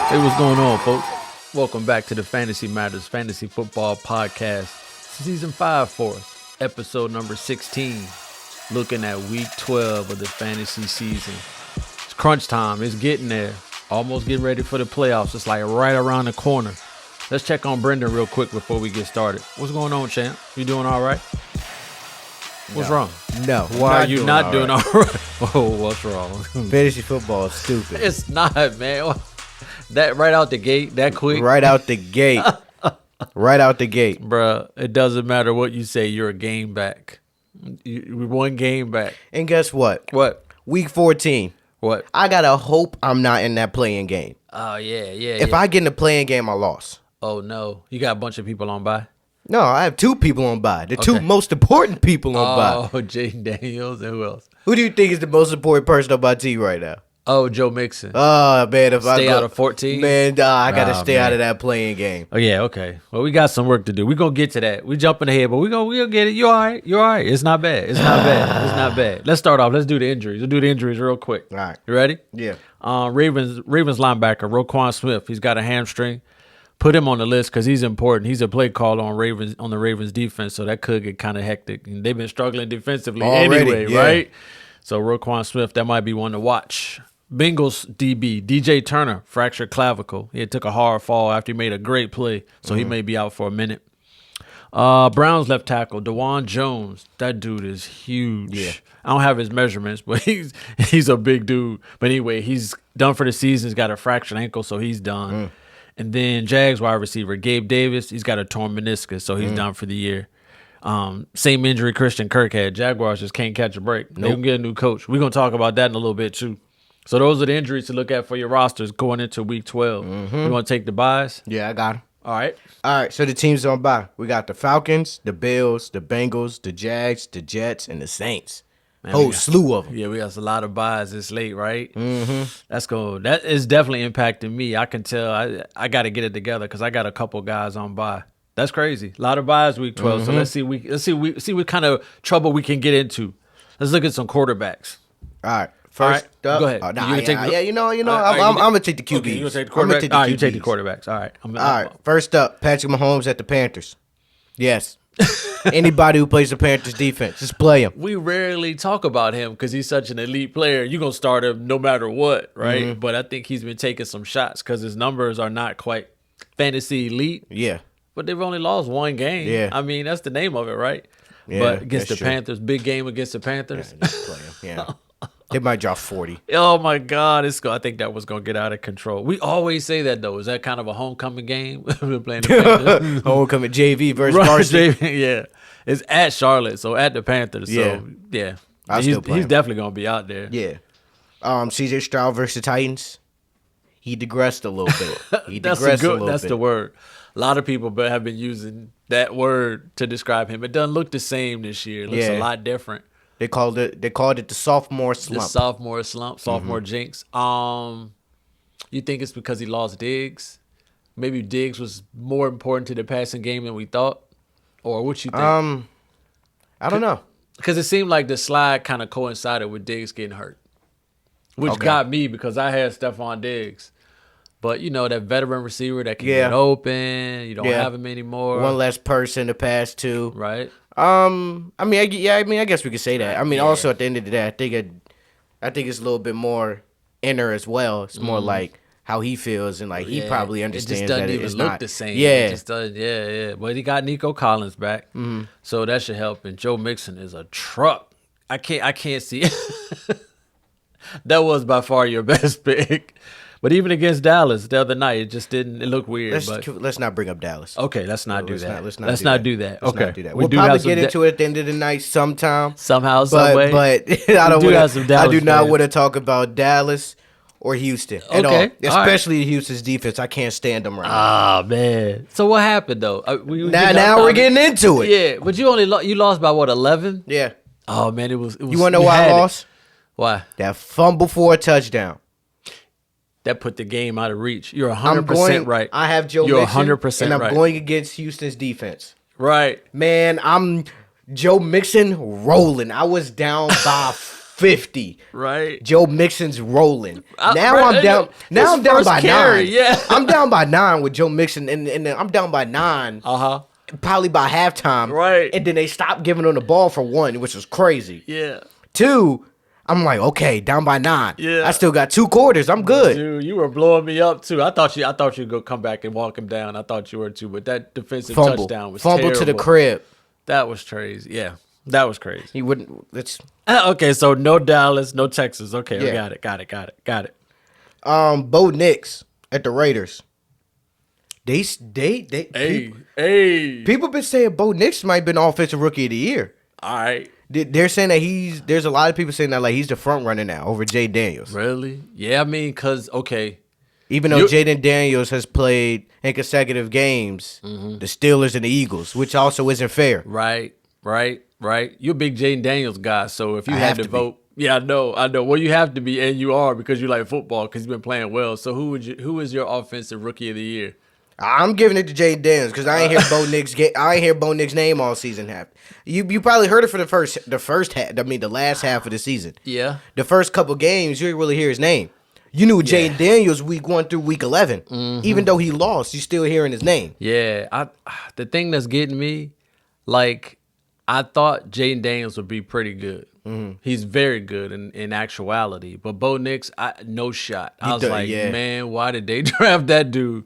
Hey, what's going on, folks? Welcome back to the Fantasy Matters Fantasy Football Podcast, Season 5 for us, episode number 16, looking at Week 12 of the fantasy season. It's crunch time. It's getting there. Almost getting ready for the playoffs. It's like right around the corner. Let's check on Brendan real quick before we get started. What's going on, champ? You doing all right? What's wrong? No. Why are you not doing all right? Oh, what's wrong? Fantasy football is stupid. It's not, man. That right out the gate, that quick? Right out the gate. Right out the gate. Bruh, it doesn't matter what you say. You're a game back. We're one game back. And guess what? What? Week 14. What? I got to hope I'm not in that playing game. Oh, yeah. If I get in the playing game, I lost. Oh, no. You got a bunch of people on bye? No, I have two people on bye. The two most important people on bye. Oh, Jaden Daniels and who else? Who do you think is the most important person on my team right now? Oh, Joe Mixon. Oh, man. If Stay I go, out of 14? Man, I got to stay out of that playing game. Oh, yeah, okay. Well, we got some work to do. We're going to get to that. We jumping ahead, but we'll get it. You all right? You all right? It's not bad. It's not bad. It's not bad. Let's start off. Let's do the injuries. We'll do the injuries real quick. All right. You ready? Yeah. Ravens linebacker, Roquan Smith. He's got a hamstring. Put him on the list because he's important. He's a play caller on the Ravens defense, so that could get kind of hectic. And they've been struggling defensively anyway, right? So Roquan Smith, that might be one to watch. Bengals DB, DJ Turner, fractured clavicle. He took a hard fall after he made a great play, so he may be out for a minute. Browns left tackle, DeJuan Jones. That dude is huge. Yeah. I don't have his measurements, but he's a big dude. But anyway, he's done for the season. He's got a fractured ankle, so he's done. And then Jags wide receiver, Gabe Davis, he's got a torn meniscus, so he's done for the year. Same injury Christian Kirk had. Jaguars just can't catch a break. They can get a new coach. We're going to talk about that in a little bit, too. So those are the injuries to look at for your rosters going into Week 12. You want to take the buys? Yeah, I got him. All right. All right, so the teams on bye. We got the Falcons, the Bills, the Bengals, the Jags, the Jets, and the Saints. Whole slew of them. Yeah, we got a lot of buys this late, right? That's cool. That is definitely impacting me. I can tell. I got to get it together because I got a couple guys on buy. That's crazy. A lot of buys Week 12. So let's see what kind of trouble we can get into. Let's look at some quarterbacks. All right. First up, go ahead. I'm gonna take the QBs. Okay, you gonna take the quarterbacks? All right, you take the quarterbacks. All right. All right. First up, Patrick Mahomes at the Panthers. Yes. Anybody who plays the Panthers defense, just play him. We rarely talk about him because he's such an elite player. You're going to start him no matter what, right? But I think he's been taking some shots because his numbers are not quite fantasy elite. Yeah. But they've only lost one game. Yeah. I mean, that's the name of it, right? Yeah, but against the true. Panthers, big game against the Panthers. Yeah, just play him. Yeah. They might drop 40. Oh, my God. I think that was going to get out of control. We always say that, though. Is that kind of a homecoming game? We're playing the Panthers. Homecoming JV versus varsity. Yeah. It's at Charlotte, so at the Panthers. So, yeah. He's definitely going to be out there. Yeah. CJ Stroud versus the Titans. He digressed a little bit. That's the word. A lot of people have been using that word to describe him. It doesn't look the same this year. It looks a lot different. They called it the sophomore slump. The sophomore slump, sophomore jinx. You think it's because he lost Diggs? Maybe Diggs was more important to the passing game than we thought? Or what you think? I don't know. Because it seemed like the slide kind of coincided with Diggs getting hurt. Which got me because I had Stephon Diggs. But, that veteran receiver that can get open. You don't have him anymore. One less person to pass to. Right. I guess we could say that. Also at the end of the day, I think it's a little bit more inner as well. It's more like how he feels and he probably understands that it's not the same. Yeah, it just doesn't. Yeah. But he got Nico Collins back, so that should help. And Joe Mixon is a truck. I can't see. That was by far your best pick. But even against Dallas the other night, it just didn't. It looked weird. Let's not bring up Dallas. Okay, let's not do that. Let's not do that. Okay, we'll probably get into it at the end of the night sometime. Somehow, some way. But I do not want to talk about Dallas or Houston at all. Especially Houston's defense. I can't stand them right now. Oh man. So what happened though? Now we're getting into it. Yeah, but you lost by what, 11? Yeah. Oh man, it was. You want to know why I lost? Why? That fumble for a touchdown. That put the game out of reach. You're 100% right. I have Joe You're Mixon, 100% and I'm right. going against Houston's defense. Right. Man, I'm Joe Mixon rolling. I was down by 50. Right. Joe Mixon's rolling. Now Right, I'm down. Now I'm down by carry, 9. Yeah. I'm down by 9 with Joe Mixon, and I'm down by 9. Probably by halftime. Right. And then they stopped giving him the ball for 1, which was crazy. Yeah. 2, I'm like, okay, down by 9. Yeah. I still got 2 quarters. I'm good. Dude, you were blowing me up too. I thought you'd go come back and walk him down. I thought you were too, but that defensive touchdown was Fumble terrible. to the crib. That was crazy. Yeah. That was crazy. He wouldn't. Let's. Okay, so no Dallas, no Texas. Okay, Yeah. got it. Bo Nix at the Raiders. They Hey. people been saying Bo Nix might have been offensive rookie of the year. All right. They're saying that there's a lot of people saying that like he's the front runner now over Jay Daniels. Really? Yeah, I mean, okay. Even though Jaden Daniels has played in consecutive games, the Steelers and the Eagles, which also isn't fair. Right. You're a big Jaden Daniels guy, so if you I had have to to vote, yeah, I know. Well, you have to be, and you are because you like football because you've been playing well. So who is your offensive rookie of the year? I'm giving it to Jaden Daniels because I ain't hear Bo Nix. I ain't hear Bo Nix name all season. You probably heard it for the first half. I mean, the last half of the season. Yeah. The first couple games, you didn't really hear his name. You knew Jaden Daniels week 1 through week 11. Even though he lost, you still hearing his name. Yeah. The thing that's getting me, like, I thought Jaden Daniels would be pretty good. He's very good in actuality. But Bo Nix, no shot. I was like, man, why did they draft that dude?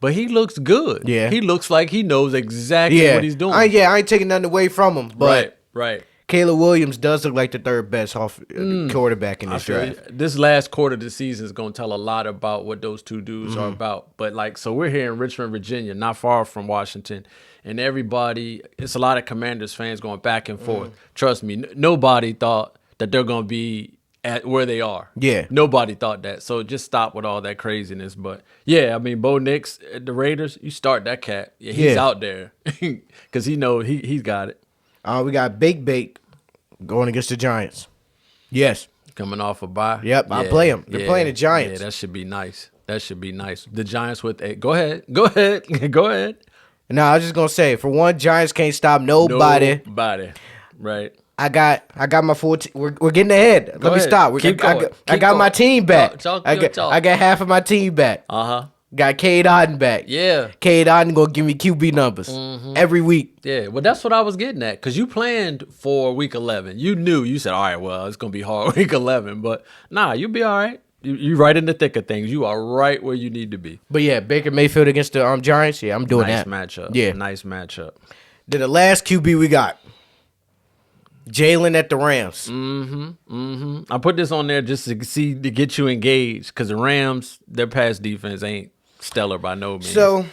But he looks good. Yeah. He looks like he knows exactly what he's doing. I ain't taking nothing away from him. But Right. Caleb Williams does look like the third best quarterback in this draft. This last quarter of the season is going to tell a lot about what those two dudes are about. But, like, so we're here in Richmond, Virginia, not far from Washington. And it's a lot of Commanders fans going back and forth. Trust me, nobody thought that they're going to be at where they are. Yeah. Nobody thought that. So just stop with all that craziness. But, yeah, I mean, Bo Nix at the Raiders, you start that cat. Yeah, he's out there because he know he's got it. We got Bake going against the Giants. Yes. Coming off a bye. Yep, I play them. They're playing the Giants. Yeah, that should be nice. The Giants with a... Go ahead. No, I was just going to say, for one, Giants can't stop nobody. Right. I got my full team. We're getting ahead. Let me stop. I got my team back. I got half of my team back. Got Cade Otton back. Yeah. Cade Otton going to give me QB numbers every week. Yeah, well, that's what I was getting at. Because you planned for week 11. You said, all right, well, it's going to be hard week 11. But, nah, you'll be all right. You're right in the thick of things. You are right where you need to be. But, yeah, Baker Mayfield against the Giants, I'm doing that. Nice matchup. Yeah. Nice matchup. Then the last QB we got, Jalen at the Rams. I put this on there just to get you engaged because the Rams, their pass defense ain't stellar by no means. So,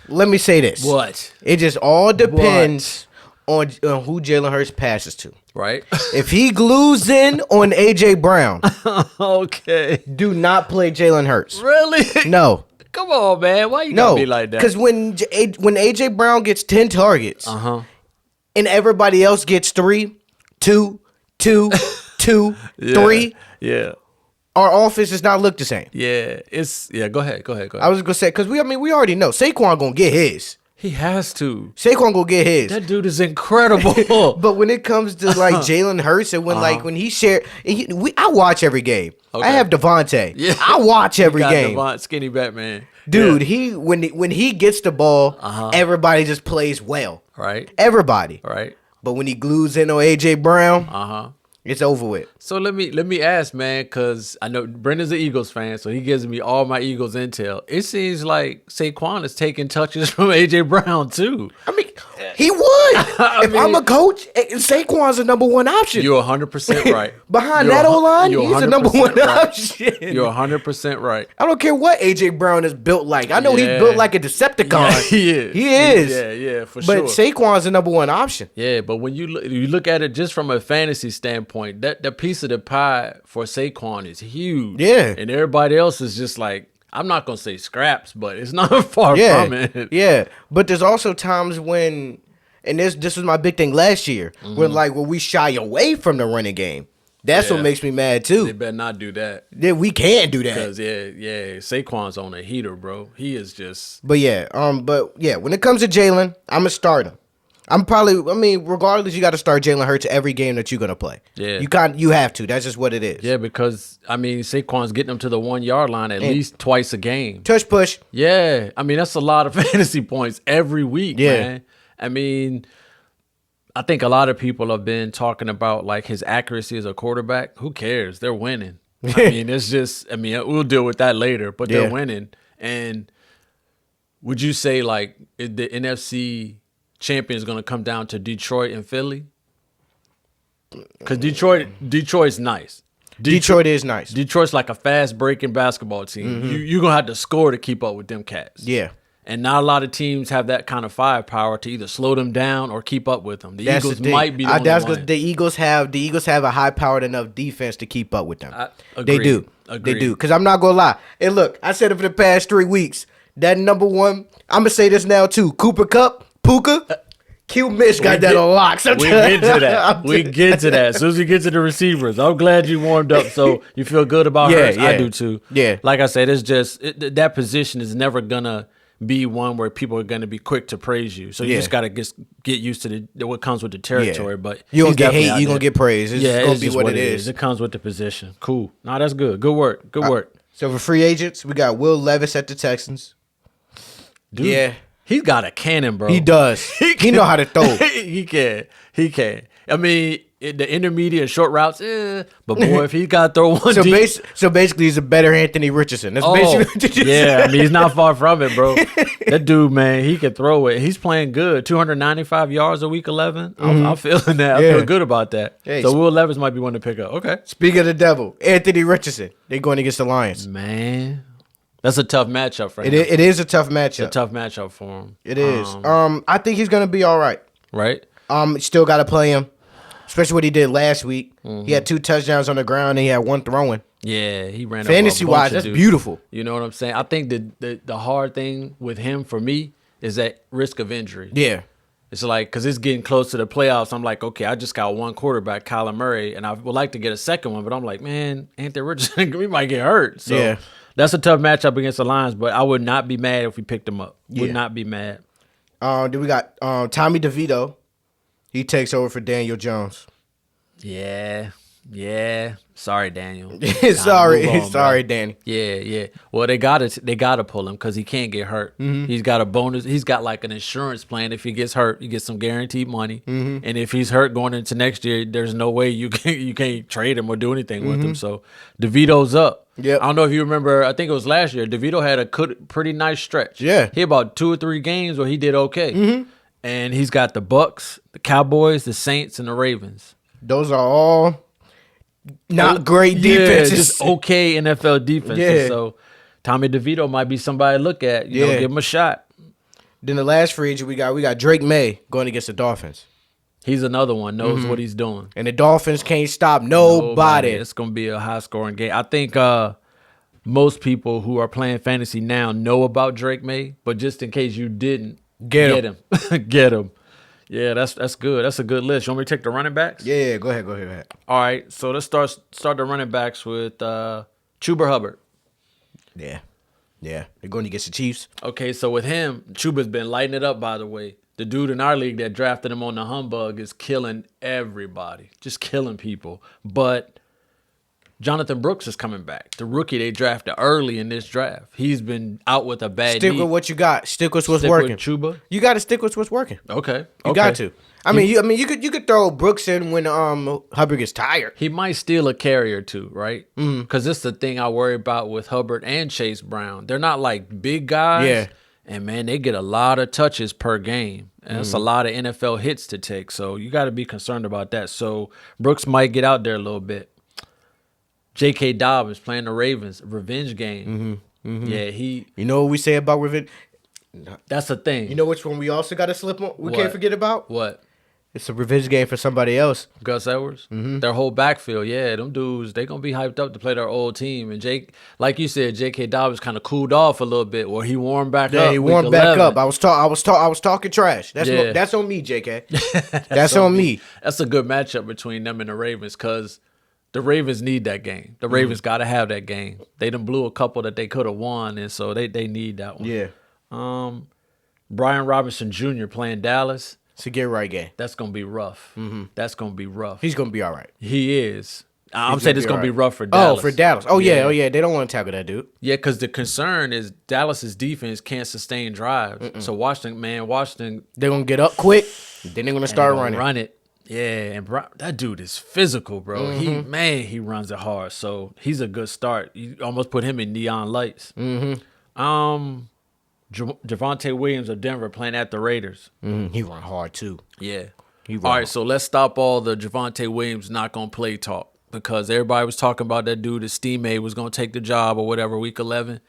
let me say this. What? It just all depends on who Jalen Hurts passes to. Right? If he glues in on A.J. Brown, okay, do not play Jalen Hurts. Really? No. Come on, man. Why you gotta be like that? Because when A.J. Brown gets 10 targets and everybody else gets 3, 2, 3, yeah, our offense does not look the same. Yeah, go ahead. I was gonna say because we already know Saquon gonna get his. He has to. Saquon gonna get his. That dude is incredible. But when it comes to like Jalen Hurts and when he shared, I watch every game. Okay. I have Devontae. Yeah. I watch every game. Skinny Batman. Dude, when he gets the ball, everybody just plays well. Right. Everybody. Right. But when he glues in on A.J. Brown, it's over with. So let me ask, man, because I know Brendan's an Eagles fan, so he gives me all my Eagles intel. It seems like Saquon is taking touches from A.J. Brown, too. I mean, he would. I'm a coach, Saquon's the number one option. You're 100% right. Behind that O-line, he's the number one option. You're 100% right. I don't care what A.J. Brown is built like. I know he's built like a Decepticon. Yeah, he is. He is. Yeah, for sure. But Saquon's the number one option. Yeah, but when you look at it just from a fantasy standpoint, that piece of the pie for Saquon is huge. Yeah. And everybody else is just like, I'm not going to say scraps, but it's not far from it. Yeah. But there's also times when, and this was my big thing last year, when we shy away from the running game. That's what makes me mad too. They better not do that. Yeah, we can't do that. Because Saquon's on a heater, bro. He is just. But when it comes to Jalen, I'm gonna start him. regardless, you got to start Jalen Hurts every game that you're gonna play. Yeah, you have to. That's just what it is. Yeah, because Saquon's getting them to the 1 yard line at least twice a game. Tush push. Yeah, that's a lot of fantasy points every week. Yeah, man. I think a lot of people have been talking about like his accuracy as a quarterback. Who cares? They're winning. It's just. We'll deal with that later, but they're winning. And would you say like the NFC champion is going to come down to Detroit and Philly? Because Detroit's nice. Detroit is nice. Detroit's like a fast breaking basketball team. Mm-hmm. You're going to have to score to keep up with them cats. Yeah. And not a lot of teams have that kind of firepower to either slow them down or keep up with them. The Eagles might be the only one. The Eagles have a high-powered enough defense to keep up with them. They do. They do. Because I'm not going to lie. And look, I said it for the past 3 weeks. That number one, I'm going to say this now too. Cooper Kupp, Puka, Q Mitch got that on lock. We get to that. We get to that. As soon as we get to the receivers, I'm glad you warmed up so you feel good about Hurts. I do too. Yeah. Like I said, it's just that position is never going to be one where people are going to be quick to praise you. So you just got to get used to what comes with the territory. But you're going to get hate, you're going to get praise. It's going to be what it is. It comes with the position. Cool. No, that's good. Good work. Good work. So for free agents, we got Will Levis at the Texans. Dude, yeah. He's got a cannon, bro. He does. He know how to throw. He can. The intermediate short routes, but boy, if he got to throw one so basically, he's a better Anthony Richardson. That's basically what you just said. He's not far from it, bro. That dude, man, he can throw it. He's playing good. 295 yards a week 11. I'm feeling that. I feel good about that. Hey, so Will Levis might be one to pick up. Okay. Speaking of the devil, Anthony Richardson. They're going against the Lions. Man. That's a tough matchup for him. It is a tough matchup. It's a tough matchup for him. It is. I think he's going to be all right. Right? Still got to play him. Especially what he did last week. He had 2 touchdowns on the ground and he had 1 throwing. Yeah, he ran. Fantasy-wise, that's beautiful. You know what I'm saying? I think the hard thing with him for me is that risk of injury. Yeah. It's like, because it's getting close to the playoffs, I'm like, okay, I just got 1 quarterback, Kyler Murray, and I would like to get a second one, but I'm like, man, Anthony Richardson, we might get hurt. So that's a tough matchup against the Lions, but I would not be mad if we picked him up. Would not be mad. Then we got Tommy DeVito. He takes over for Daniel Jones. Yeah. Sorry, Daniel. Sorry, Danny. Yeah. Well, they gotta pull him because he can't get hurt. Mm-hmm. He's got a bonus. He's got like an insurance plan. If he gets hurt, he gets some guaranteed money. Mm-hmm. And if he's hurt going into next year, there's no way you can't trade him or do anything with him. So DeVito's up. Yep. I don't know if you remember. I think it was last year. DeVito had a pretty nice stretch. Yeah. He had about 2 or 3 games where he did okay. Mm-hmm. And he's got the Bucks, the Cowboys, the Saints, and the Ravens. Those are all not great defenses. Yeah, just okay NFL defenses. Yeah. So Tommy DeVito might be somebody to look at. You know, give him a shot. Then the last free agent we got Drake May going against the Dolphins. He's another one, knows what he's doing. And the Dolphins can't stop nobody. It's going to be a high-scoring game. I think most people who are playing fantasy now know about Drake May, but just in case you didn't, Get him. Get him. Yeah, that's good. That's a good list. You want me to take the running backs? Yeah, go ahead. All right, so let's start the running backs with Chuba Hubbard. Yeah. They're going against the Chiefs. Okay, so with him, Chuba's been lighting it up, by the way. The dude in our league that drafted him on the humbug is killing everybody. Just killing people. But Jonathan Brooks is coming back. The rookie they drafted early in this draft. He's been out with a bad knee. Stick with what you got. Stick with what's working. With Chuba? You got to stick with what's working. Okay. You got to. You could throw Brooks in when Hubbard gets tired. He might steal a carry or two, right? Because this is the thing I worry about with Hubbard and Chase Brown. They're not like big guys. Yeah. And, man, they get a lot of touches per game. And that's a lot of NFL hits to take. So you got to be concerned about that. So Brooks might get out there a little bit. J.K. Dobbins playing the Ravens, revenge game. Yeah, You know what we say about revenge? That's the thing. You know which one we also got to slip on? We can't forget about? What? It's a revenge game for somebody else. Gus Edwards? Their whole backfield, them dudes, they going to be hyped up to play their old team. And like you said, J.K. Dobbins kind of cooled off a little bit, or he warmed back up. Yeah, he warmed back up. I was talking trash. That's on me, J.K. That's on me. That's a good matchup between them and the Ravens because the Ravens need that game. The Ravens got to have that game. They done blew a couple that they could have won, and so they need that one. Yeah. Brian Robinson Jr. playing Dallas. It's a get right game. That's gonna be rough. That's gonna be rough. He's gonna be all right. He is. I'm saying it's gonna be rough for Dallas. Oh, for Dallas. Oh yeah. They don't want to tackle that dude. Yeah, because the concern is Dallas's defense can't sustain drives. So Washington, they're gonna get up quick. Then they're gonna start running. Run it. Yeah, and that dude is physical, bro. He runs it hard. So he's a good start. You almost put him in neon lights. Javonte Williams of Denver playing at the Raiders. He run hard too. Yeah. All right, so let's stop all the Javonte Williams not gonna play talk, because everybody was talking about that dude, his teammate was gonna take the job or whatever. Week 11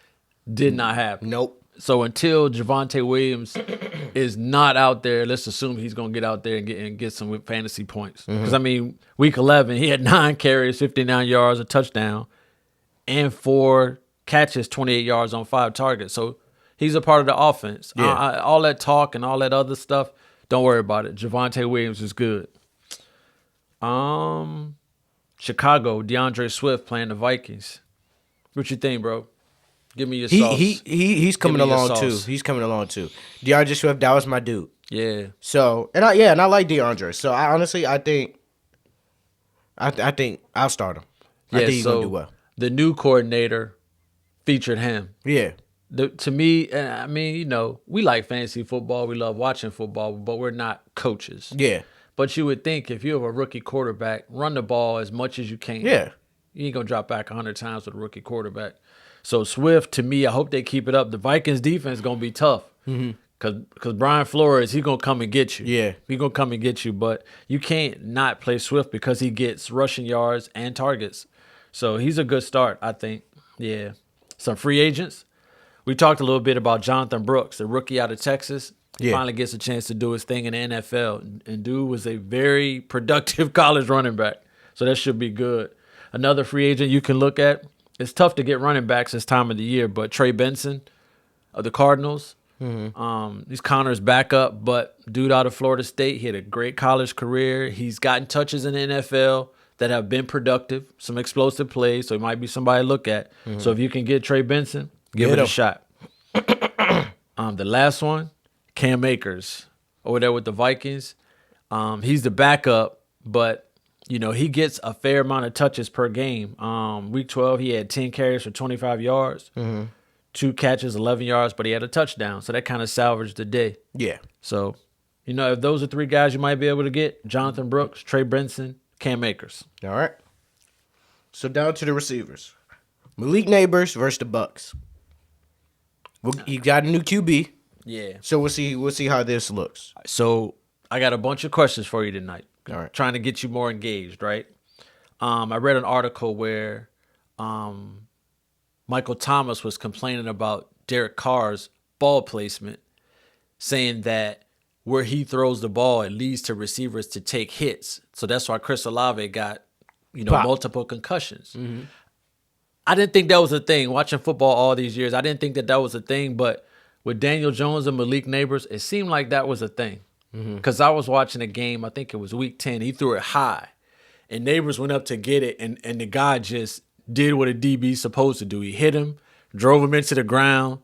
did not happen. Nope. So until Javonte Williams is not out there, let's assume he's gonna get out there and get some fantasy points. Because I mean, week 11 he had 9 carries, 59 yards, a touchdown, and 4 catches, 28 yards on 5 targets. So he's a part of the offense. Yeah. All that talk and all that other stuff, don't worry about it. Javonte Williams is good. Chicago, DeAndre Swift playing the Vikings. What you think, bro? Give me your sauce. He's coming along too. He's coming along too. DeAndre Swift, that was my dude. Yeah. So and I like DeAndre. So I think I'll start him. I think he's gonna do well. The new coordinator featured him. Yeah. To me, I mean, we like fantasy football. We love watching football, but we're not coaches. Yeah. But you would think if you have a rookie quarterback, run the ball as much as you can. Yeah. You ain't going to drop back 100 times with a rookie quarterback. So Swift, to me, I hope they keep it up. The Vikings defense is going to be tough. Because Brian Flores, he's going to come and get you. Yeah. He's going to come and get you. But you can't not play Swift because he gets rushing yards and targets. So he's a good start, I think. Yeah. Some free agents. We talked a little bit about Jonathan Brooks, the rookie out of Texas. He finally gets a chance to do his thing in the NFL. And dude was a very productive college running back. So that should be good. Another free agent you can look at. It's tough to get running backs this time of the year, but Trey Benson of the Cardinals. He's Connor's backup, but dude out of Florida State. He had a great college career. He's gotten touches in the NFL that have been productive, some explosive plays, so he might be somebody to look at. So if you can get Trey Benson, give it a shot. The last one, Cam Akers over there with the Vikings. He's the backup, but he gets a fair amount of touches per game. Week 12, he had 10 carries for 25 yards, 2 catches, 11 yards, but he had a touchdown. So that kind of salvaged the day. Yeah. So, if those are 3 guys you might be able to get, Jonathan Brooks, Trey Benson, Cam Akers. All right. So down to the receivers. Malik Neighbors versus the Bucks. He got a new QB. Yeah. So we'll see how this looks. So I got a bunch of questions for you tonight. All right. Trying to get you more engaged, right? I read an article where Michael Thomas was complaining about Derek Carr's ball placement, saying that where he throws the ball, it leads to receivers to take hits. So that's why Chris Olave got, multiple concussions. I didn't think that was a thing. Watching football all these years, I didn't think that was a thing. But with Daniel Jones and Malik Neighbors, it seemed like that was a thing. Because I was watching a game, I think it was week 10. He threw it high, and Neighbors went up to get it, and the guy just did what a DB's supposed to do. He hit him, drove him into the ground,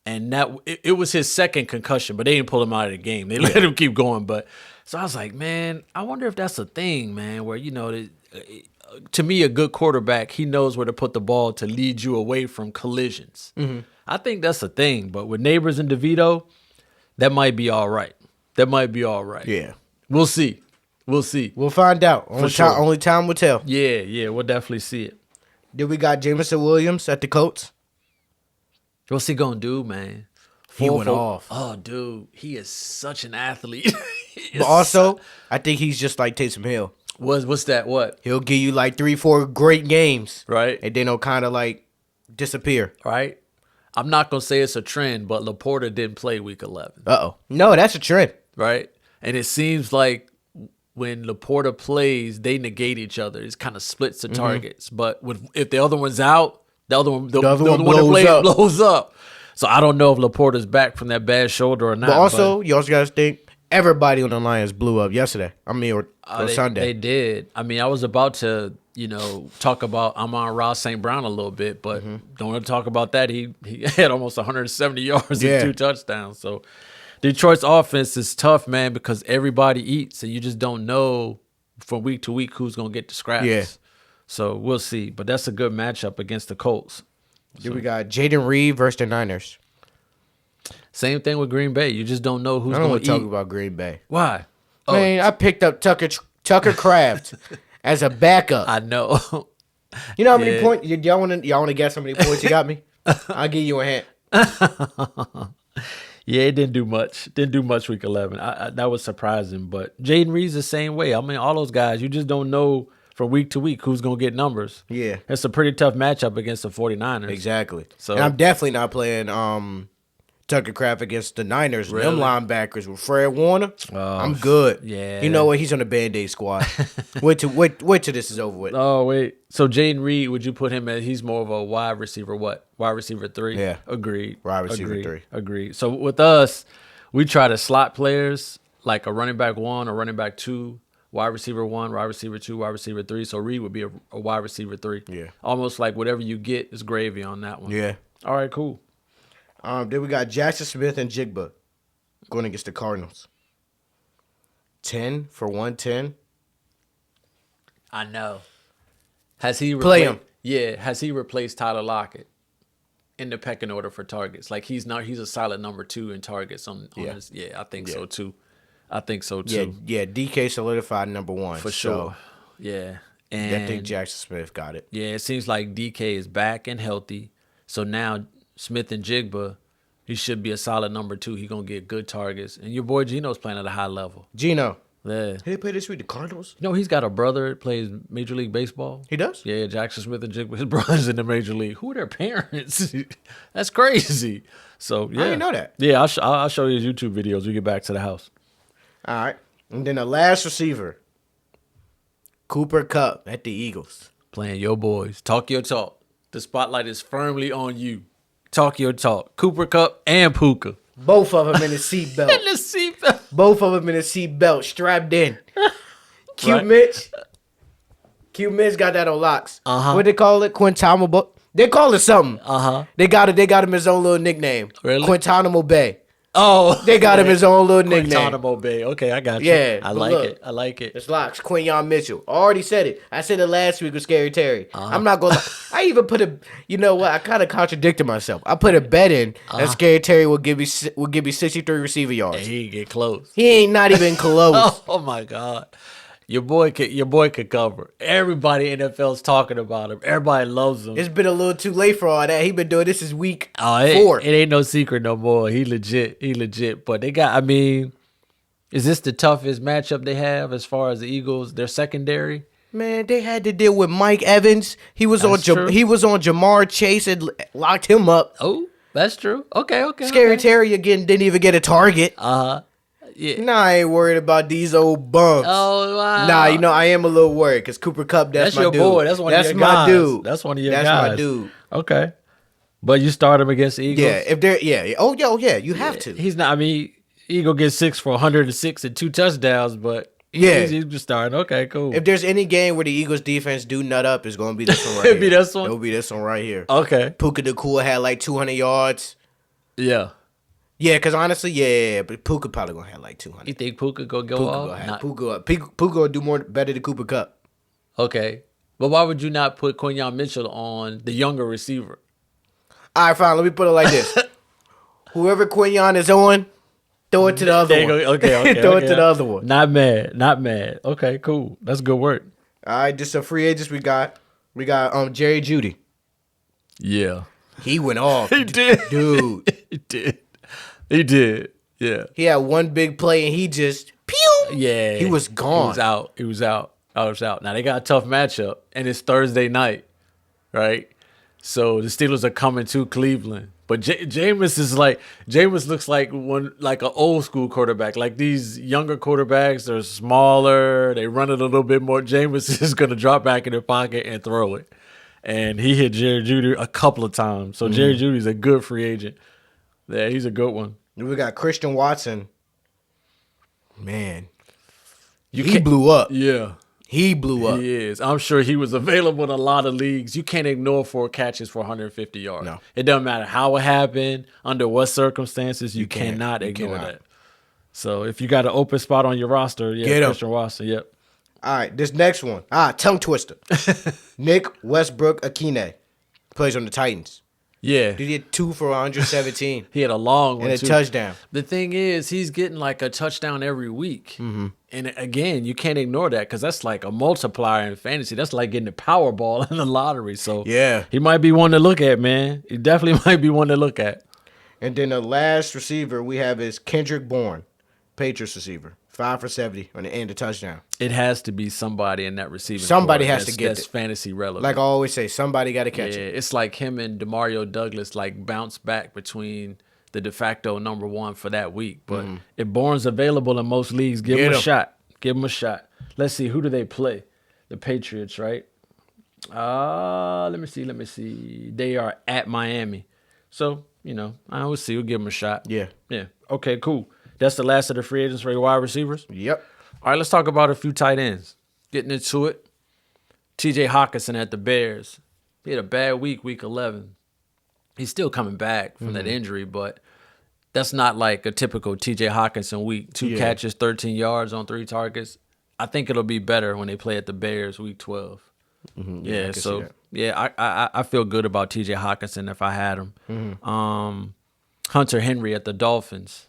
and it was his second concussion, but they didn't pull him out of the game. They let him keep going. But so I was like, man, I wonder if that's a thing, man, where, to me, a good quarterback, he knows where to put the ball to lead you away from collisions. I think that's a thing. But with Neighbors and DeVito, that might be all right. Yeah. We'll see. We'll find out. Only time will tell. Yeah, we'll definitely see it. Then we got Jameson Williams at the Colts. What's he going to do, man? He went off. Oh, dude, he is such an athlete. But also, I think he's just like Taysom Hill. What's that? What? He'll give you like 3-4 great games. Right. And then he'll kind of like disappear. Right. I'm not going to say it's a trend, but Laporta didn't play week 11. Uh-oh. No, that's a trend. Right. And it seems like when Laporta plays, they negate each other. It kind of splits the targets. But if the other one's out, the other one blows up. So I don't know if Laporta's back from that bad shoulder or not. But also, you also got to think, everybody on the Lions blew up yesterday. or Sunday. They did. I mean, I was about to, talk about Amon-Ra St. Brown a little bit, but don't want to talk about that. He had almost 170 yards and 2 touchdowns. So Detroit's offense is tough, man, because everybody eats, and you just don't know from week to week who's going to get the scraps. Yeah. So we'll see. But that's a good matchup against the Colts. Then we got Jaden Reed versus the Niners. Same thing with Green Bay. You just don't know who's I don't going want to to eat. talk about Green Bay. Why? Man, I picked up Tucker Kraft as a backup. I know. You know how many points? Y'all want to guess how many points he got me? I'll give you a hint. Yeah, it didn't do much. Didn't do much week 11. That was surprising. But Jaden Reed's the same way. I mean, all those guys, you just don't know from week to week who's going to get numbers. Yeah. It's a pretty tough matchup against the 49ers. Exactly. So, and I'm definitely not playing Tucker Kraft against the Niners. Really? Them linebackers with Fred Warner. Oh, I'm good. yeah. You know what? He's on the Band-Aid squad. wait till this is over with. Oh, wait. So Jaden Reed, would you put him as he's more of a wide receiver what? Wide receiver 3? Yeah. Agreed. Wide receiver 3. Agreed. So with us, we try to slot players like a running back 1 or running back 2, wide receiver 1, wide receiver 2, wide receiver 3. So Reed would be a wide receiver 3. Yeah. Almost like whatever you get is gravy on that one. Yeah. All right, cool. Then we got Jackson Smith and Jigba going against the Cardinals. 10 for 110. I know. Has he Play him? Yeah. Has he replaced Tyler Lockett in the pecking order for targets? Like he's a solid number 2 in targets on his. Yeah, I think so too. I think so too. Yeah. DK solidified number 1 For sure. Yeah. And And I think Jackson Smith got it. yeah, it seems like DK is back and healthy. So now Smith and Jigba, he should be a solid number 2. He's going to get good targets. And your boy Geno's playing at a high level. Gino. Yeah. Did he play this week? The Cardinals? You know, he's got a brother that plays Major League Baseball. He does? Yeah, Jackson Smith and Jigba, his brother's in the Major League. Who are their parents? That's crazy. So, yeah. I didn't know that. Yeah, I'll show you his YouTube videos when we get back to the house. All right. And then the last receiver, Cooper Kupp at the Eagles. Playing your boys. Talk your talk. The spotlight is firmly on you. Talk your talk. Cooper Kupp and Puka. Both of them in the seatbelt. In the seatbelt. Both of them in the seatbelt, strapped in. Q Right. Mitch. Q Mitch got that on locks. What they call it? Quintanamo. They call it something. They got him his own little nickname. Really? Quintanamo Bay. Oh. They got him his own little nickname. Guantanamo Bay. Okay, I got you. Yeah, I but like look, it. I like it. It's locks. Quinyon Mitchell. I already said it. I said it last week with Scary Terry. I'm not gonna. I even put a. You know what? I kind of contradicted myself. I put a bet in that Scary Terry will give me 63 receiver yards. He ain't get close. He ain't not even close. Oh my God. Your boy could cover. Everybody in NFL's talking about him. Everybody loves him. It's been a little too late for all that. He been doing this is week 4. It ain't no secret no more. He legit. But they got, I mean, is this the toughest matchup they have as far as the Eagles, their secondary? Man, they had to deal with Mike Evans. He was That's true. He was on Jamar Chase and locked him up. Oh, that's true. Okay. Scary Terry again didn't even get a target. Yeah. Nah, I ain't worried about these old bums. Oh, wow. Nah, you know, I am a little worried because Cooper Kupp, that's my your dude. boy. That's one of your my guys. dude. That's one of your that's guys. That's my dude. Okay. But you start him against the Eagles? Yeah, if they're, yeah. Oh, yeah, you have to. He's not, I mean, Eagle gets 6 for 106 and 2 touchdowns, but yeah, he's just starting. Okay, cool. If there's any game where the Eagles defense do nut up, it's going to be this one right here. It'll be this one? It'll be this one right here. Okay. Puka Nacua had like 200 yards. Yeah. Yeah, because honestly, yeah, but Puka probably going to have like 200. You think Puka go Puka off? Puka going to do better than Cooper Kupp. Okay. But why would you not put Quinyon Mitchell on the younger receiver? All right, fine. Let me put it like this. Whoever Quinyon is on, throw it to the other one. Okay. Throw it to the other one. Not mad. Okay, cool. That's good work. All right, just some free agents we got. We got Jerry Jeudy. Yeah. He went off. He did. Dude. He did. Yeah. He had one big play and he just pew. Yeah. He was gone. He was out. Now they got a tough matchup and it's Thursday night, right? So the Steelers are coming to Cleveland. But Jameis looks like an old school quarterback. Like these younger quarterbacks, they're smaller, they run it a little bit more. Jameis is gonna drop back in their pocket and throw it. And he hit Jerry Jeudy a couple of times. So Jerry Jeudy's a good free agent. Yeah, he's a good one. We got Christian Watson. Man. He blew up. Yeah. He blew up. He is. I'm sure he was available in a lot of leagues. You can't ignore 4 catches for 150 yards. No. It doesn't matter how it happened, under what circumstances, you cannot ignore that. So if you got an open spot on your roster, yeah, Christian Watson, yep. All right, this next one. Tongue twister. Nick Westbrook-Akine plays on the Titans. Yeah. Did he get 2 for 117? He had a long one, and a touchdown. The thing is, he's getting like a touchdown every week. Mm-hmm. And again, you can't ignore that because that's like a multiplier in fantasy. That's like getting the Powerball in the lottery. So yeah, he might be one to look at, man. He definitely might be one to look at. And then the last receiver we have is Kendrick Bourne, Patriots receiver. 5 for 70 on the end of touchdown. It has to be somebody in that receiving. Somebody has to get that's fantasy relevant. Like I always say, somebody got to catch it. It's like him and DeMario Douglas like bounce back between the de facto number one for that week. But if Bourne's available in most leagues, give him a shot. Give him a shot. Let's see, who do they play? The Patriots, right? Let me see. They are at Miami. So, I always see. We'll give them a shot. Yeah. Yeah. Okay, cool. That's the last of the free agents for your wide receivers? Yep. All right, let's talk about a few tight ends. Getting into it. TJ Hawkinson at the Bears. He had a bad week 11. He's still coming back from that injury, but that's not like a typical TJ Hawkinson week. 2 catches, 13 yards on 3 targets. I think it'll be better when they play at the Bears week 12. Mm-hmm. I feel good about TJ Hawkinson if I had him. Hunter Henry at the Dolphins.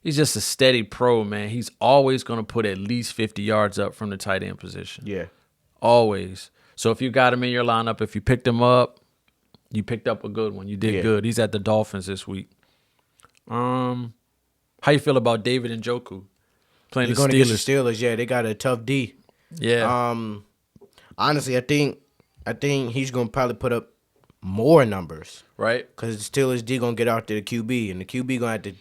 He's just a steady pro, man. He's always going to put at least 50 yards up from the tight end position. Yeah. Always. So if you got him in your lineup, if you picked him up, you picked up a good one. You did good. He's at the Dolphins this week. How you feel about David Njoku playing the Steelers? Going against the Steelers, yeah. They got a tough D. Yeah. Honestly, I think he's going to probably put up more numbers. Right. Because the Steelers D going to get out to the QB, and the QB going to have to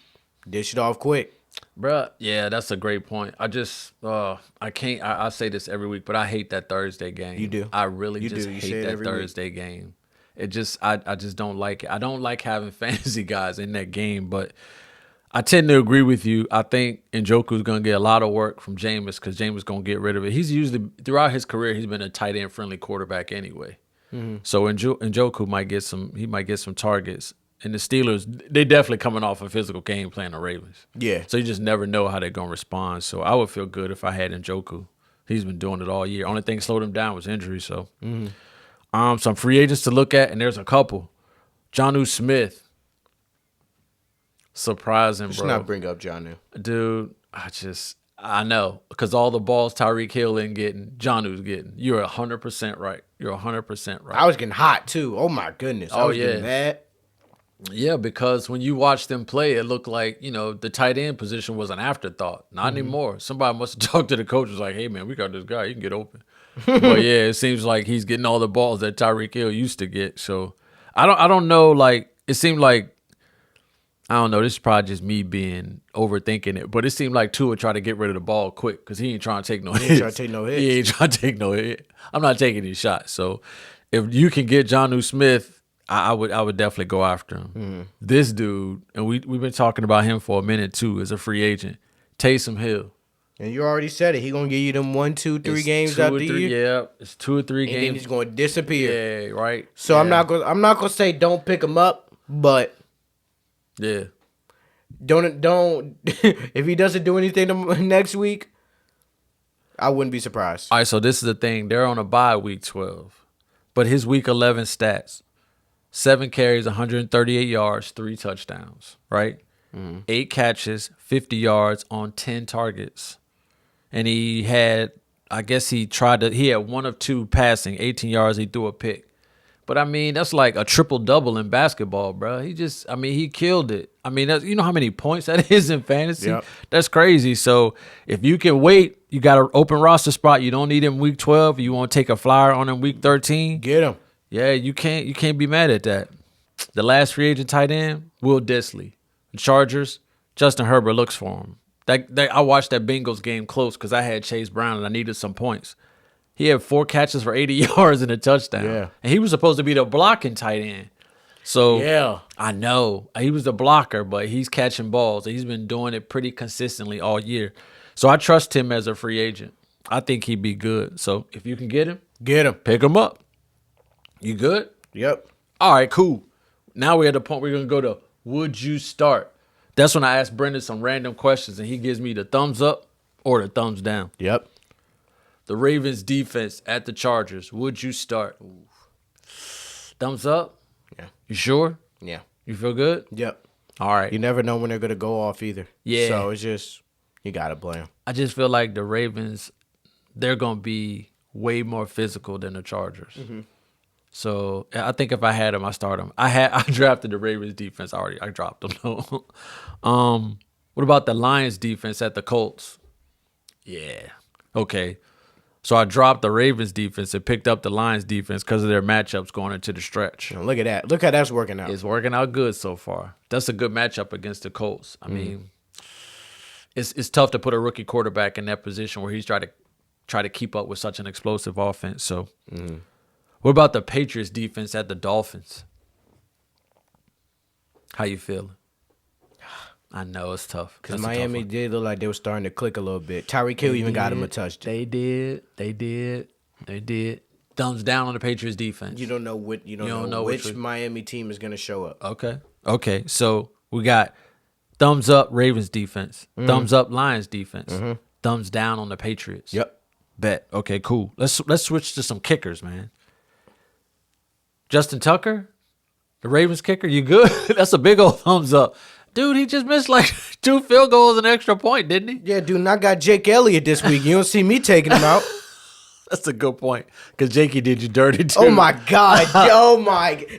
dish it off quick. Bruh, yeah, that's a great point. I just, I can't, I say this every week, but I hate that Thursday game. You do. I really just hate that Thursday game. It just, I just don't like it. I don't like having fantasy guys in that game, but I tend to agree with you. I think Njoku's going to get a lot of work from Jameis because Jameis going to get rid of it. He's usually, throughout his career, he's been a tight end friendly quarterback anyway. Mm-hmm. So Njoku might get some targets. And the Steelers, they definitely coming off a physical game playing the Ravens. Yeah. So you just never know how they're going to respond. So I would feel good if I had Njoku. He's been doing it all year. Only thing slowed him down was injury. So some free agents to look at, and there's a couple. Jonnu Smith. Surprising, bro. Let's not bring up Jonnu. Dude, I know. Because all the balls Tyreek Hill ain't getting, Jonnu's getting. You're 100% right. You're 100% right. I was getting hot, too. Oh, my goodness. I was getting mad. Yeah, because when you watch them play, it looked like, the tight end position was an afterthought. Not anymore. Somebody must have talked to the coach, was like, hey, man, we got this guy. He can get open. But, yeah, it seems like he's getting all the balls that Tyreek Hill used to get. So, I don't know, like, it seemed like, I don't know, this is probably just me being overthinking it, but it seemed like Tua tried to get rid of the ball quick because he ain't trying to take no hits. He ain't trying to take no hits. He ain't trying to take no hit. I'm not taking these shots. So, if you can get Jonnu Smith, I would definitely go after him. Mm-hmm. This dude, and we've been talking about him for a minute too, as a free agent, Taysom Hill. And you already said it. He gonna give you them 1, 2, 3 games out the year. Yeah, it's 2 or 3 games. And then he's gonna disappear. Yeah, right. So I'm not gonna say don't pick him up, but yeah, don't if he doesn't do anything next week, I wouldn't be surprised. All right, so this is the thing. They're on a bye week 12, but his week 11 stats. 7 carries, 138 yards, 3 touchdowns, right? 8 catches, 50 yards on 10 targets. And he had, he had 1 of 2 passing, 18 yards, he threw a pick. But, I mean, that's like a triple-double in basketball, bro. He killed it. I mean, you know how many points that is in fantasy? Yep. That's crazy. So, if you can wait, you got an open roster spot. You don't need him week 12. You want to take a flyer on him week 13. Get him. Yeah, you can't be mad at that. The last free agent tight end, Will Disley. The Chargers, Justin Herbert looks for him. I watched that Bengals game close because I had Chase Brown and I needed some points. He had 4 catches for 80 yards and a touchdown. Yeah. And he was supposed to be the blocking tight end. So yeah, I know. He was the blocker, but he's catching balls. He's been doing it pretty consistently all year. So I trust him as a free agent. I think he'd be good. So if you can get him. Pick him up. You good? Yep. All right, cool. Now we're at the point we're going to go to would you start? That's when I ask Brendan some random questions, and he gives me the thumbs up or the thumbs down. Yep. The Ravens defense at the Chargers. Would you start? Ooh. Thumbs up? Yeah. You sure? Yeah. You feel good? Yep. All right. You never know when they're going to go off either. Yeah. So it's just, you got to play them. I just feel like the Ravens, they're going to be way more physical than the Chargers. Mm-hmm. So I think if I had them, I start them. I drafted the Ravens defense already. I dropped them. What about the Lions defense at the Colts? Yeah. Okay. So I dropped the Ravens defense and picked up the Lions defense because of their matchups going into the stretch. Now look at that. Look how that's working out. It's working out good so far. That's a good matchup against the Colts. I mean, it's tough to put a rookie quarterback in that position where he's try to keep up with such an explosive offense. So, what about the Patriots defense at the Dolphins? How you feeling? I know it's tough. Because Miami did look like they were starting to click a little bit. Tyreek Hill even got him a touchdown. They did. Thumbs down on the Patriots defense. You don't know which Miami team is going to show up. Okay. So we got thumbs up Ravens defense, thumbs up Lions defense, thumbs down on the Patriots. Yep. Bet. Okay, cool. Let's switch to some kickers, man. Justin Tucker, the Ravens kicker, you good? That's a big old thumbs up. Dude, he just missed like 2 field goals and an extra point, didn't he? Yeah, dude, and I got Jake Elliott this week. You don't see me taking him out. That's a good point. Because Jakey did you dirty, too. Oh, my God.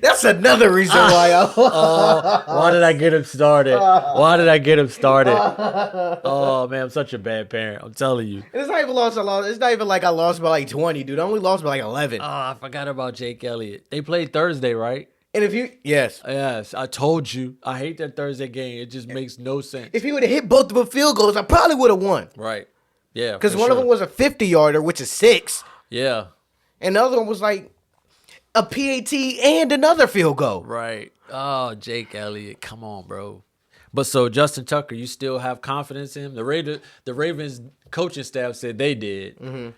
That's another reason why why did I get him started? Oh, man, I'm such a bad parent. I'm telling you. It's not even It's not even like I lost by like 20, dude. I only lost by like 11. Oh, I forgot about Jake Elliott. They played Thursday, right? And if you, yes, I told you, I hate that Thursday game. It just makes no sense. If he would have hit both of the field goals, I probably would have won. Right. Yeah. Because one of them was a 50-yarder, which is 6. Yeah. And the other one was like a PAT and another field goal. Right. Oh, Jake Elliott, come on, bro. But so Justin Tucker, you still have confidence in him? The Ravens coaching staff said they did,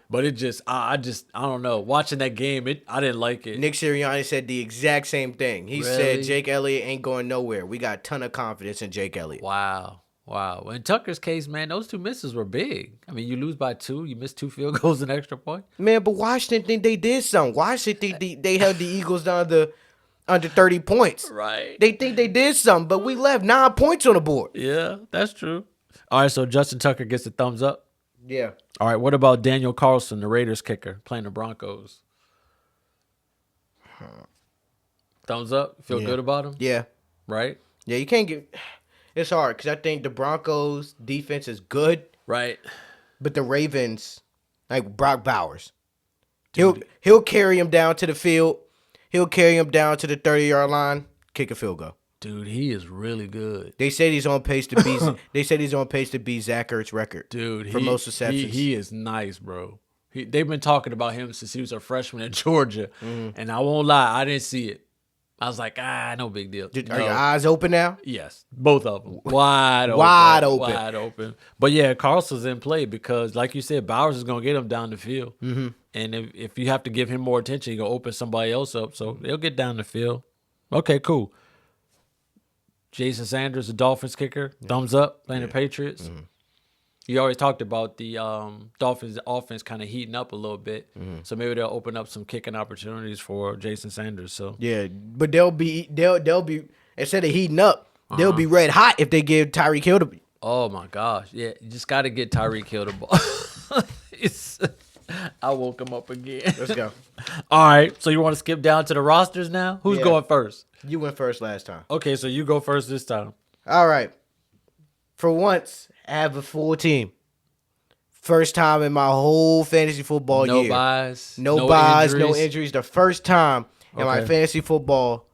but it just I don't know. Watching that game, I didn't like it. Nick Sirianni said the exact same thing. He said Jake Elliott ain't going nowhere. We got a ton of confidence in Jake Elliott. Wow. In Tucker's case, man, those 2 misses were big. I mean, you lose by 2, you miss 2 field goals and extra point. Man, but Washington think they did something. Washington think they held the Eagles down to under 30 points. Right. They think they did something, but we left 9 points on the board. Yeah, that's true. All right, so Justin Tucker gets a thumbs up. Yeah. All right, what about Daniel Carlson, the Raiders kicker, playing the Broncos? Thumbs up? Feel good about him? Yeah. Right? Yeah, you can't get... It's hard because I think the Broncos' defense is good. Right. But the Ravens, like Brock Bowers, he'll carry him down to the field. He'll carry him down to the 30-yard line, kick a field goal. Dude, he is really good. They said he's on pace to beat. Zach Ertz's record. Dude, for most receptions. He is nice, bro. They've been talking about him since he was a freshman at Georgia, and I won't lie, I didn't see it. I was like, no big deal. Are your eyes open now? Yes, both of them. Wide open. But yeah, Carlson's in play because, like you said, Bowers is going to get him down the field. Mm-hmm. And if you have to give him more attention, you're going to open somebody else up. So they'll get down the field. Okay, cool. Jason Sanders, the Dolphins kicker. Thumbs up, playing the Patriots. Mm-hmm. You always talked about the Dolphins offense kind of heating up a little bit, so maybe they'll open up some kicking opportunities for Jason Sanders. So yeah, but they'll be instead of heating up, they'll be red hot if they give Tyreek Hill the. Oh my gosh, yeah, you just got to get Tyreek Hill the ball. I woke him up again. Let's go. All right, so you want to skip down to the rosters now? Who's going first? You went first last time. Okay, so you go first this time. All right. For once, I have a full team. First time in my whole fantasy football year. No buys. No buys, no injuries. The first time in my fantasy football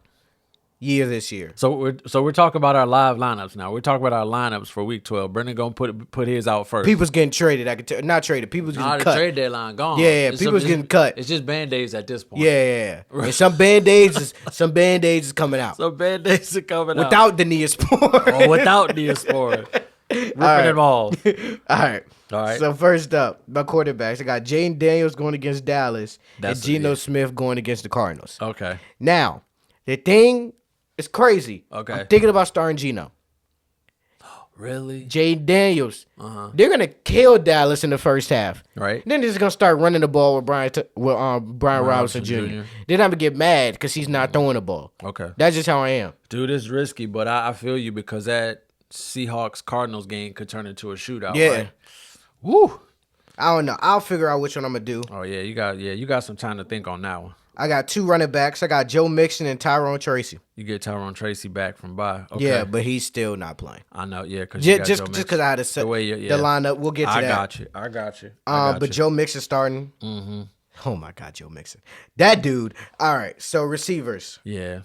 year this year. So we're talking about our live lineups now. We're talking about our lineups for week 12. Brendan gonna put his out first. People's getting traded. I could tell. Not traded. People's getting cut. The trade deadline gone. Yeah. People's getting cut. It's just Band-Aids at this point. Yeah. And some Band-Aids is coming out. Some Band-Aids are coming out. Without the Neosporin. Without Neosporin. Ripping them all. All right. So first up, my quarterbacks. I got Jaden Daniels going against Dallas and Geno Smith going against the Cardinals. Okay. Now, the thing is crazy. Okay. I'm thinking about starting Geno. Really? Jaden Daniels. They're going to kill Dallas in the first half. Right. Then they're just going to start running the ball with Brian Robinson Jr. Then I'm going to get mad because he's not throwing the ball. Okay. That's just how I am. Dude, it's risky, but I feel you because that Seahawks-Cardinals game could turn into a shootout, Yeah. right? Woo! I don't know. I'll figure out which one I'm going to do. Oh, yeah, you got some time to think on that one. I got 2 running backs. I got Joe Mixon and Tyrone Tracy. You get Tyrone Tracy back from bye. Okay. Yeah, but he's still not playing. I know, yeah. Just because I had to set the lineup. We'll get to that. I got you. But Joe Mixon starting. Mm-hmm. Oh, my God, Joe Mixon. That dude. All right, so receivers. Yeah.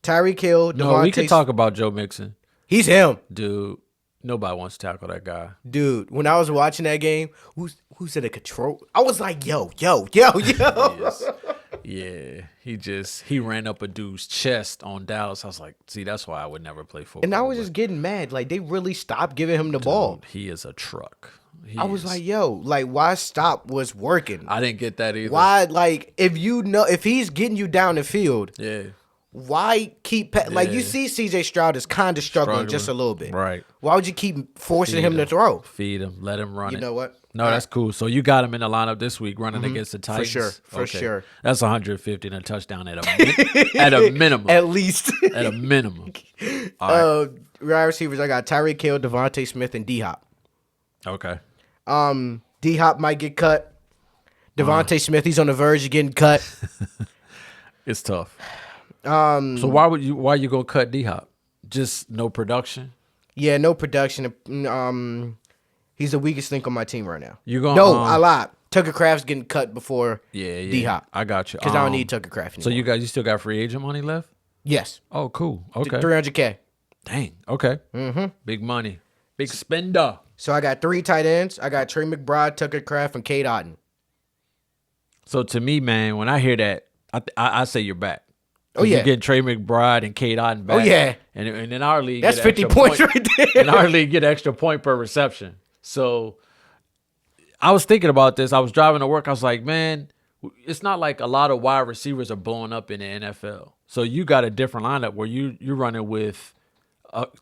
Tyreek Hill. No, we can talk about Joe Mixon. He's him. Dude, nobody wants to tackle that guy. Dude, when I was watching that game, who's in the control? I was like, yo. Yeah, he ran up a dude's chest on Dallas. I was like, see, that's why I would never play football. And I was just getting mad. Like, they really stopped giving him the ball. He is a truck. I was like, yo, like, why stop was working? I didn't get that either. Why, like, if he's getting you down the field, yeah. Why keep like you see CJ Stroud is kind of struggling just a little bit. Right. Why would you keep forcing him to throw? Feed him. Let him run it. You know what? No, that's cool. So you got him in the lineup this week running against the Titans? For sure. That's 150 and a touchdown at a minimum. At least. At a minimum. All right. Wide receivers, I got Tyreek Hill, Devontae Smith, and D-Hop. Okay. D-Hop might get cut. Devontae Smith, he's on the verge of getting cut. It's tough. So why you gonna cut D-Hop? Just no production? Yeah, no production. He's the weakest link on my team right now. I lied. Tucker Kraft's getting cut before D-Hop. I got you. Because I don't need Tucker Kraft anymore. So you still got free agent money left? Yes. Oh, cool. Okay. $300K. Dang. Okay. Mm-hmm. Big money. Big spender. So I got 3 tight ends. I got Trey McBride, Tucker Kraft, and Cade Otton. So to me, man, when I hear that, I say you're back. Oh, yeah. You get Trey McBride and Cade Otton back. Oh, yeah. And in our league, that's 50 points right there. In our league, get extra point per reception. So I was thinking about this. I was driving to work. I was like, man, it's not like a lot of wide receivers are blowing up in the NFL. So you got a different lineup where you're running with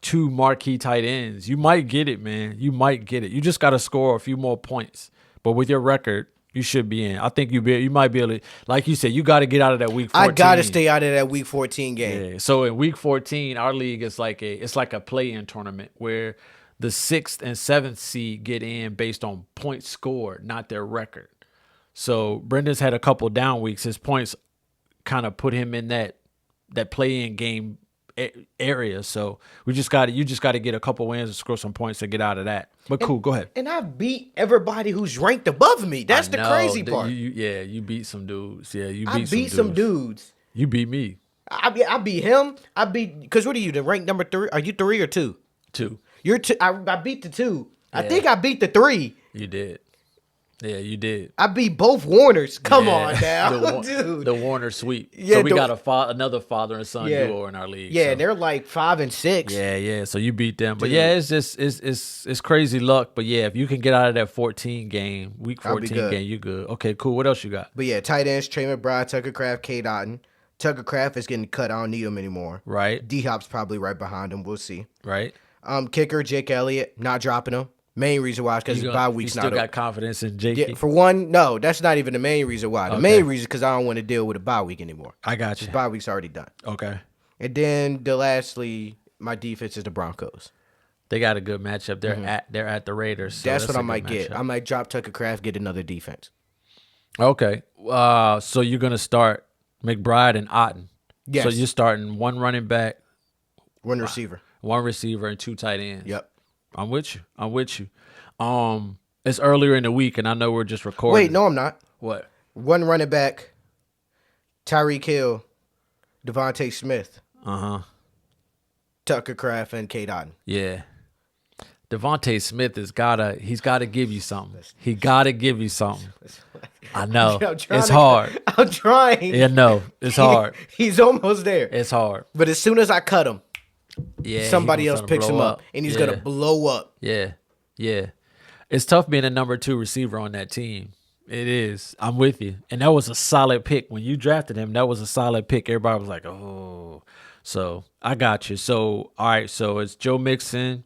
2 marquee tight ends. You might get it, man. You might get it. You just got to score a few more points. But with your record, you should be in. I think you might be able to, like you said, you got to get out of that week 14. I got to stay out of that week 14 game. Yeah. So in week 14, our league is like a play-in tournament where the 6th and 7th seed get in based on points scored, not their record. So Brendan's had a couple down weeks. His points kind of put him in that play-in game area. So you just got to get a couple wins and score some points to get out of that. But cool, go ahead. And I beat everybody who's ranked above me. That's the crazy part. You beat some dudes. Yeah, I beat some dudes. You beat me. I beat him. Because what are you, the rank number 3? Are you 3 or 2? 2. You're 2. I beat the 2. Yeah. I think I beat the 3. You did. Yeah, you did. I beat both Warners. Come on now, dude. The Warner sweep. Yeah, so we got another father and son duo in our league. Yeah, so. They're like 5 and 6. Yeah. So you beat them, but it's just it's crazy luck. But yeah, if you can get out of that 14 game, week 14 game, you good. Okay, cool. What else you got? But yeah, tight ends: Trey McBride, Tucker Kraft, Cade Otton. Tucker Kraft is getting cut. I don't need him anymore. Right. D-Hop's probably right behind him. We'll see. Right. Kicker Jake Elliott, not dropping him. Main reason why is because his bye week's not over. You still got confidence in Jake? Yeah, for one, no, that's not even the main reason why. The main reason is because I don't want to deal with a bye week anymore. I got you. His bye week's already done. Okay. And then lastly, my defense is the Broncos. They got a good matchup. They're at the Raiders. So that's what I might get. I might drop Tucker Kraft, get another defense. Okay. So you're gonna start McBride and Otton. Yes. So you're starting 1 running back, 1 receiver, 1 receiver, and 2 tight ends. Yep. I'm with you. It's earlier in the week, and I know we're just recording. Wait, no, I'm not. What? 1 running back, Tyreek Hill, Devontae Smith. Tucker Kraft and Cade Otton. Yeah. Devontae Smith he's gotta give you something. He gotta give you something. I know. It's hard. I'm trying. Yeah, no. It's hard. He's almost there. It's hard. But as soon as I cut him, somebody else picks him up. And he's gonna blow up. Yeah. It's tough being a number 2 receiver on that team. It is. I'm with you. And that was a solid pick. When you drafted him, that was a solid pick. Everybody was like, oh. So I got you. So, all right. So it's Joe Mixon.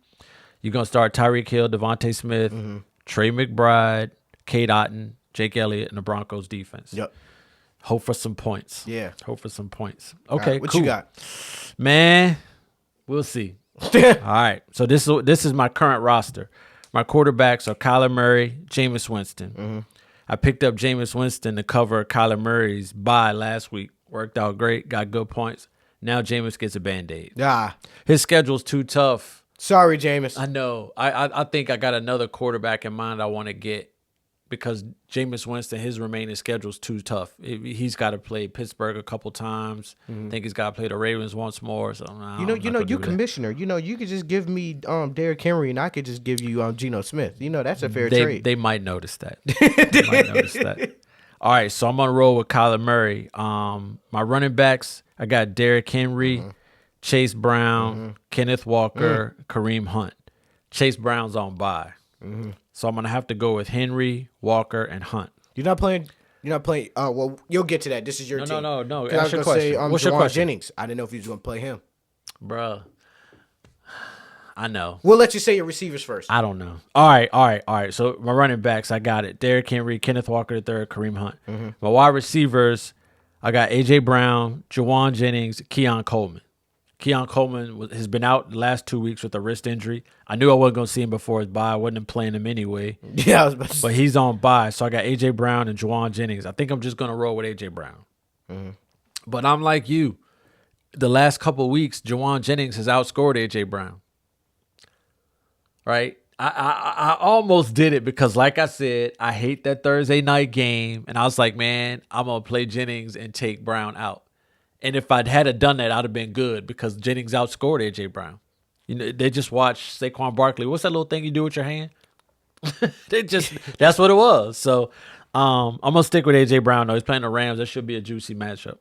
You're going to start Tyreek Hill, Devontae Smith, Trey McBride, Cade Otton, Jake Elliott, and the Broncos defense. Yep. Hope for some points. Yeah. Hope for some points. Okay, what cool. you got? Man, we'll see. All right. So this is my current roster. My quarterbacks are Kyler Murray, Jameis Winston. I picked up Jameis Winston to cover Kyler Murray's bye last week. Worked out great. Got good points. Now Jameis gets a Band-Aid. His schedule's too tough. Sorry, Jameis. I know. I think I got another quarterback in mind I want to get because Jameis Winston, his remaining schedule's too tough. He's got to play Pittsburgh a couple times. I think he's got to play the Ravens once more. So you commissioner. You could just give me Derrick Henry, and I could just give you Geno Smith. That's a fair trade. They might notice that. They might notice that. All right, so I'm gonna roll with Kyler Murray. My running backs, I got Derrick Henry, Chase Brown, Kenneth Walker, Kareem Hunt. Chase Brown's on bye. So I'm going to have to go with Henry, Walker, and Hunt. You're not playing. Well, you'll get to that. This is your team. No. I was going to say What's your question? Jennings. I didn't know if you was going to play him. Bruh. I know. We'll let you say your receivers first. I don't know. All right. So my running backs, I got it. Derrick Henry, Kenneth Walker III, Kareem Hunt. My wide receivers, I got A.J. Brown, Jawan Jennings, Keon Coleman. Keon Coleman has been out the last 2 weeks with a wrist injury. I knew I wasn't going to see him before his bye. I wasn't playing him anyway. Yeah, but he's on bye. So I got A.J. Brown and Jawan Jennings. I think I'm just going to roll with A.J. Brown. But I'm like you. The last couple of weeks, Jawan Jennings has outscored A.J. Brown. Right? I almost did it because, like I said, I hate that Thursday night game. And I was like, man, I'm going to play Jennings and take Brown out. And if I'd had done that, I'd have been good because Jennings outscored A.J. Brown. They just watched Saquon Barkley. What's that little thing you do with your hand? That's what it was. So I'm going to stick with A.J. Brown, though. He's playing the Rams. That should be a juicy matchup.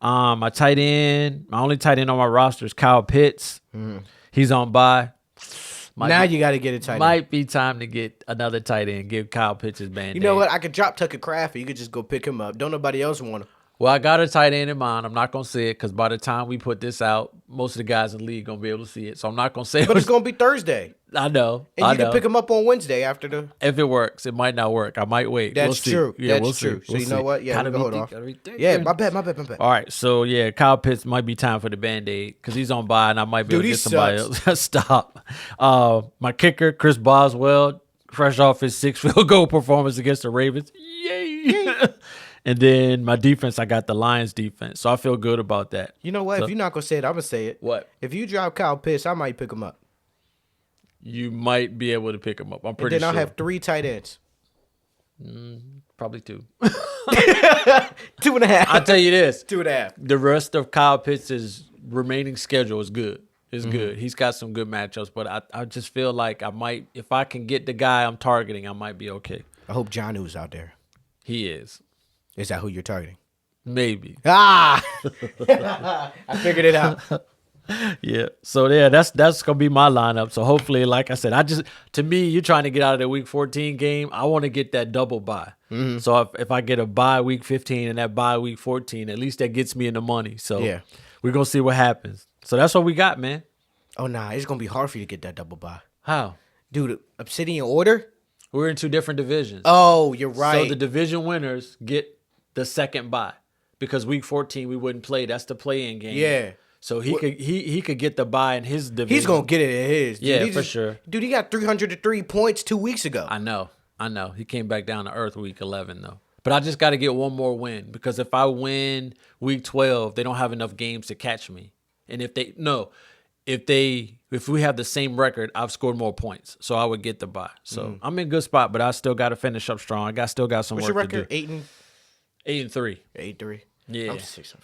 My tight end, my only tight end on my roster is Kyle Pitts. He's on bye. You got to get a tight end. Might be time to get another tight end. Give Kyle Pitts his Band-Aid. You know what? I could drop Tucker Kraft. You could just go pick him up. Don't nobody else want him. Well, I got a tight end in mind. I'm not going to say it because by the time we put this out, most of the guys in the league going to be able to see it. So I'm not going to say it. But it's going to be Thursday. I know. And you can pick him up on Wednesday after the... If it works. It might not work. I might wait. That's true. Yeah, That's true. See. So you know what? Yeah, we'll hold off. Yeah, my bad. All right. So, yeah, Kyle Pitts might be time for the Band-Aid because he's on bye and I might be able to get somebody else. Stop. My kicker, Chris Boswell, fresh off his 6 field goal performance against the Ravens. Yay. And then my defense, I got the Lions defense. So I feel good about that. You know what? If you're not going to say it, I'm going to say it. What? If you drop Kyle Pitts, I might pick him up. You might be able to pick him up. I'm pretty sure. Then I'll have 3 tight ends. Probably 2. 2.5. I'll tell you this. 2.5. The rest of Kyle Pitts' remaining schedule is good. It's good. He's got some good matchups, but I just feel like I might, if I can get the guy I'm targeting, I might be okay. I hope Jonu's out there. He is. Is that who you're targeting? Maybe. I figured it out. Yeah. So yeah, that's gonna be my lineup. So hopefully, like I said, to me, you're trying to get out of the week 14 game. I want to get that double bye. So if I get a bye week 15 and that bye week 14, at least that gets me in the money. So yeah, we're gonna see what happens. So that's what we got, man. Oh nah, it's gonna be hard for you to get that double bye. How? Dude, Obsidian Order? We're in 2 different divisions. Oh, you're right. So the division winners get the second bye because week 14 we wouldn't play. That's the play-in game. Yeah. So he could get the bye in his division. He's gonna get it in his. Dude, yeah, for sure. Dude, he got 303 points 2 weeks ago. I know. He came back down to earth week 11 though. But I just got to get one more win because if I win week 12, they don't have enough games to catch me. And if we have the same record, I've scored more points, so I would get the bye. So I'm in a good spot, but I still got to finish up strong. Still got some work to do. What's your record? 8-3. 8-3. Yeah, I'm 6-5,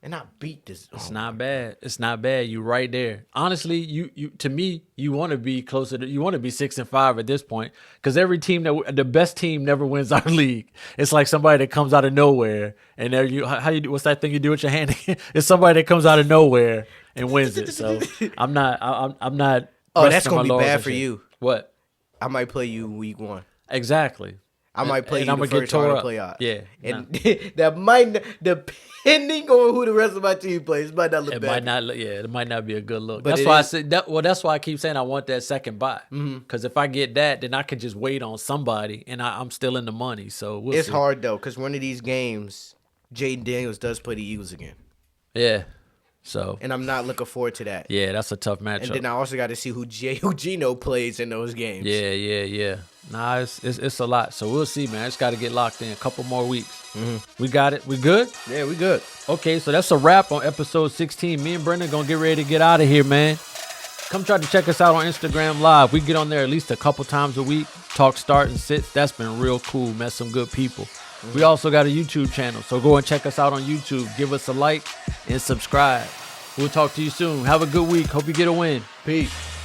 and I beat this. It's not bad. It's not bad. You right there. Honestly, you to me, you want to be closer to. You want to be 6-5 at this point because every team the best team never wins our league. It's like somebody that comes out of nowhere, and there you how you do. What's that thing you do with your hand? It's somebody that comes out of nowhere and wins it. So I'm not. Oh, that's gonna be bad for you. What? I might play you week 1. Exactly. I might play you the first round of playoffs. Yeah. And that might, depending on who the rest of my team plays, might not look bad. It might not be a good look. That's why I said that. Well, that's why I keep saying I want that second bye. Because if I get that, then I could just wait on somebody, and I'm still in the money. So it's hard though, because one of these games, Jaden Daniels does play the Eagles again. Yeah. So, and I'm not looking forward to that. Yeah, that's a tough matchup. And then I also got to see who Geno plays in those games. Yeah. Nah, it's a lot. So we'll see, man. I just got to get locked in. A couple more weeks. We got it. We good? Yeah, we good. Okay, so that's a wrap on episode 16. Me and Brendan gonna get ready to get out of here, man. Come try to check us out on Instagram Live. We get on there at least a couple times a week. Talk start and sits. That's been real cool. Met some good people. We also got a YouTube channel, so go and check us out on YouTube. Give us a like and subscribe. We'll talk to you soon. Have a good week. Hope you get a win. Peace.